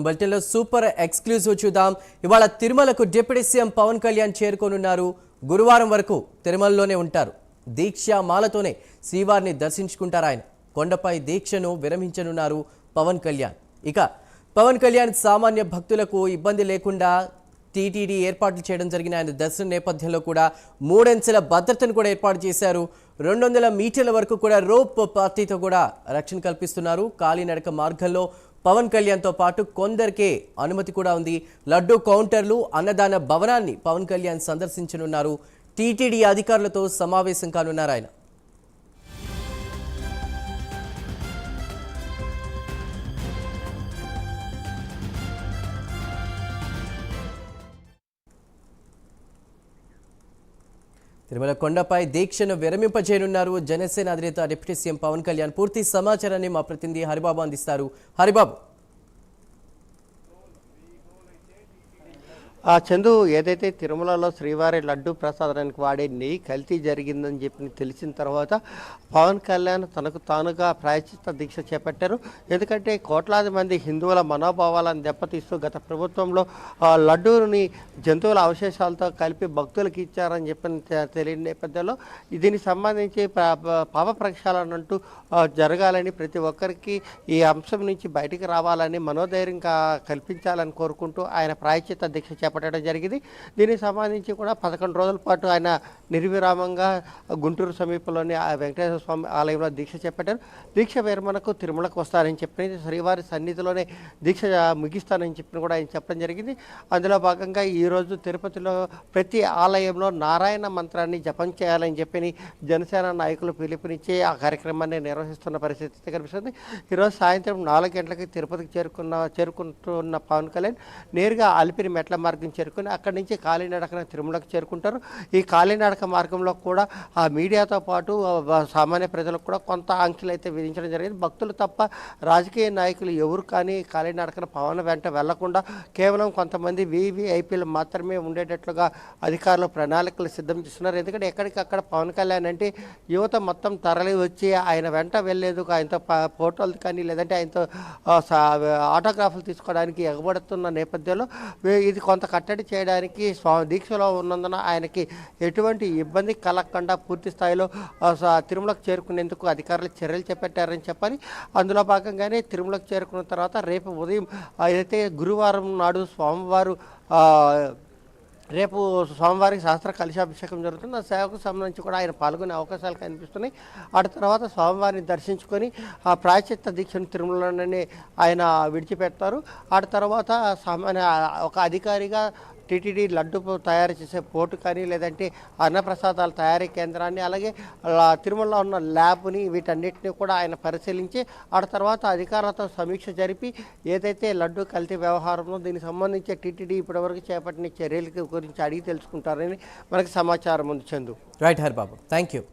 బులెటిన్లో super exclusive చూద్దాం. ఇవాళ తిరుమలకు డిప్యూటీ సీఎం పవన్ కళ్యాణ్ చేరుకోనున్నారు. గురువారం వరకు తిరుమలలోనే ఉంటారు. దీక్షామాలతోనే శ్రీవారిని దర్శించుకుంటారు. ఆయన కొండపై దీక్షను విరమించనున్నారు పవన్ కళ్యాణ్. ఇక పవన్ కళ్యాణ్ సామాన్య భక్తులకు ఇబ్బంది లేకుండా టీటీడీ ఏర్పాట్లు చేయడం జరిగిన ఆయన దర్శనం నేపథ్యంలో కూడా 3 అంచెల భద్రతను కూడా ఏర్పాటు చేశారు. 200 మీటర్ల వరకు కూడా రోప్ పార్టీతో కూడా రక్షణ కల్పిస్తున్నారు. కాలినడక మార్గంలో పవన్ కళ్యాణ్తో పాటు కొందరికే అనుమతి కూడా ఉంది. లడ్డూ కౌంటర్లు, అన్నదాన భవనాన్ని పవన్ కళ్యాణ్ సందర్శించనున్నారు. టీటీడీ అధికారులతో సమావేశం కానున్నారు ఆయన. తిరుమల కొండపై దీక్షను విరమింపజేయనున్నారు జనసేన అధినేత డిప్యూటీ సీఎం పవన్ కళ్యాణ్. పూర్తి సమాచారాన్ని మా ప్రతినిధి హరిబాబు అందిస్తారు. హరిబాబు, చందు, ఏదైతే తిరుమలలో శ్రీవారి లడ్డు ప్రసాదానికి వాడే నెయ్యి కల్తీ జరిగిందని చెప్పి తెలిసిన తర్వాత పవన్ కళ్యాణ్ తనకు తానుగా ప్రాయశ్చిత్త దీక్ష చేపట్టారు. ఎందుకంటే కోట్లాది మంది హిందువుల మనోభావాలను దెబ్బతీస్తూ గత ప్రభుత్వంలో లడ్డూని జంతువుల అవశేషాలతో కలిపి భక్తులకు ఇచ్చారని చెప్పిన తెలియని నేపథ్యంలో దీనికి సంబంధించి పాప ప్రక్షాళన అంటూ జరగాలని, ప్రతి ఒక్కరికి ఈ అంశం నుంచి బయటికి రావాలని, మనోధైర్యం కల్పించాలని కోరుకుంటూ ఆయన ప్రాయశ్చిత్త దీక్ష చేపట్టడం జరిగింది. దీనికి సంబంధించి కూడా 11 రోజుల పాటు ఆయన నిర్విరామంగా గుంటూరు సమీపంలోని వెంకటేశ్వర స్వామి ఆలయంలో దీక్ష చేపట్టారు. దీక్ష విరమణకు తిరుమలకు వస్తారని చెప్పి శ్రీవారి సన్నిధిలోనే దీక్ష ముగిస్తానని చెప్పి కూడా ఆయన చెప్పడం జరిగింది. అందులో భాగంగా ఈరోజు తిరుపతిలో ప్రతి ఆలయంలో నారాయణ మంత్రాన్ని జపం చేయాలని చెప్పి జనసేన నాయకులు పిలుపునిచ్చి ఆ కార్యక్రమాన్ని నిర్వహిస్తున్న పరిస్థితి కనిపిస్తుంది. ఈరోజు సాయంత్రం 4 గంటలకి తిరుపతికి చేరుకుంటున్న పవన్ కళ్యాణ్ నేరుగా అలిపిరి మెట్ల మార్గం చేరుకుని అక్కడి నుంచి కాలినడకన తిరుమలకు చేరుకుంటారు. ఈ కాలినడక మార్గంలో కూడా ఆ మీడియాతో పాటు సామాన్య ప్రజలకు కూడా కొంత ఆంక్షలు అయితే విధించడం జరిగింది. భక్తులు తప్ప రాజకీయ నాయకులు ఎవరు కానీ కాలినడకన పవన్ వెంట వెళ్లకుండా కేవలం కొంతమంది వీవీఐపీలు మాత్రమే ఉండేటట్లుగా అధికారులు ప్రణాళికలు సిద్ధం చేస్తున్నారు. ఎందుకంటే ఎక్కడికక్కడ పవన్ కళ్యాణ్ అంటే యువత మొత్తం తరలి వచ్చి ఆయన వెంట వెళ్ళేందుకు, ఆయనతో ఫోటోలు కానీ లేదంటే ఆయనతో ఆటోగ్రాఫ్లు తీసుకోవడానికి ఎగబడుతున్న నేపథ్యంలో ఇది కొంత కట్టడి చేయడానికి దీక్షలో ఉన్నందున ఆయనకి ఎటువంటి ఇబ్బంది కలగకుండా పూర్తి స్థాయిలో తిరుమలకు చేరుకునేందుకు అధికారులు చర్యలు చేపట్టారని చెప్పాలి. అందులో భాగంగానే తిరుమలకు చేరుకున్న తర్వాత రేపు ఉదయం ఏదైతే గురువారం నాడు రేపు స్వామివారికి శాస్త్ర కలశాభిషేకం జరుగుతుంది. ఆ సేవకు సంబంధించి కూడా ఆయన పాల్గొనే అవకాశాలు కనిపిస్తున్నాయి. ఆ తర్వాత స్వామివారిని దర్శించుకొని ఆ ప్రాయశ్చిత్త దీక్షను తిరుమలలోనే ఆయన విడిచిపెడతారు. ఆ తర్వాత సామాన్య ఒక అధికారిగా టీటీడీ లడ్డు తయారు చేసే పోర్టు కానీ లేదంటే అన్నప్రసాదాల తయారీ కేంద్రాన్ని, అలాగే తిరుమలలో ఉన్న ల్యాబ్ని, వీటన్నిటిని కూడా ఆయన పరిశీలించి ఆ తర్వాత అధికారులతో సమీక్ష జరిపి ఏదైతే లడ్డు కల్తీ వ్యవహారంలో దీనికి సంబంధించి టీటీడీ ఇప్పటివరకు చేపట్టిన చర్యల గురించి అడిగి తెలుసుకుంటారని మనకు సమాచారం ఉంది. Chandu. Right Haribabu, thank you.